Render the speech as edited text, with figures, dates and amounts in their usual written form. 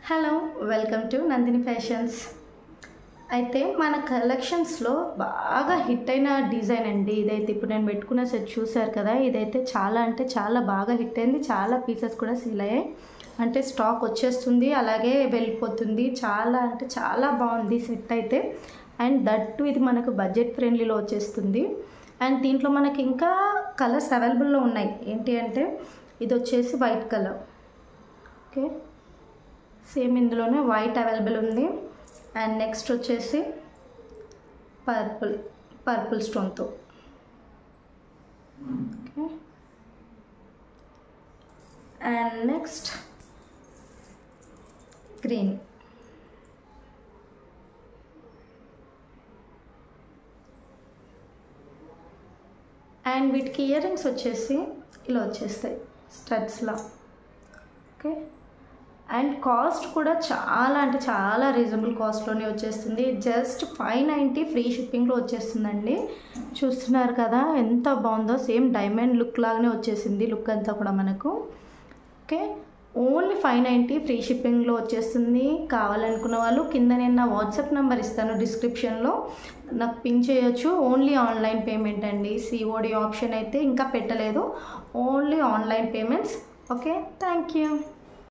Hello welcome to Nandini fashions. అయితే మన కలెక్షన్స్లో బాగా హిట్ అయిన డిజైన్ అండి ఇదైతే. ఇప్పుడు నేను పెట్టుకున్న సెట్ చూసారు కదా, ఇదైతే చాలా అంటే చాలా బాగా హిట్ అయింది. చాలా పీసెస్ కూడా సేల్ అయ్యాయి. అంటే స్టాక్ వచ్చేస్తుంది, అలాగే వెళ్ళిపోతుంది. చాలా అంటే చాలా బాగుంది సెట్ అయితే. అండ్ దట్టు ఇది మనకు బడ్జెట్ ఫ్రెండ్లీలో వచ్చేస్తుంది. అండ్ దీంట్లో మనకి ఇంకా కలర్స్ అవైలబుల్లో ఉన్నాయి. ఏంటి అంటే ఇది వచ్చేసి వైట్ కలర్, ఓకే, సేమ్ ఇందులోనే వైట్ అవైలబుల్ ఉంది. అండ్ నెక్స్ట్ వచ్చేసి పర్పుల్ స్టోన్తో, okay. And next green. And వీటికి ఇయర్ రింగ్స్ వచ్చేసి ఇలా వచ్చేస్తాయి స్టడ్స్లా, ఓకే. అండ్ కాస్ట్ కూడా చాలా అంటే చాలా రీజనబుల్ కాస్ట్లోనే వచ్చేస్తుంది. జస్ట్ 590 ఫ్రీ షిప్పింగ్లో వచ్చేస్తుందండి. చూస్తున్నారు కదా ఎంత బాగుందో. సేమ్ డైమండ్ లుక్ లాగానే వచ్చేసింది లుక్ అంతా కూడా మనకు, ఓకే. ఓన్లీ 590 ఫ్రీ షిప్పింగ్లో వచ్చేస్తుంది. కావాలనుకున్న వాళ్ళు కింద నేను నా వాట్సాప్ నెంబర్ ఇస్తాను డిస్క్రిప్షన్లో, నాకు పింక్ చేయొచ్చు. ఓన్లీ ఆన్లైన్ పేమెంట్ అండి. సిఓడి ఆప్షన్ అయితే ఇంకా పెట్టలేదు. Only online payments, okay. Thank you.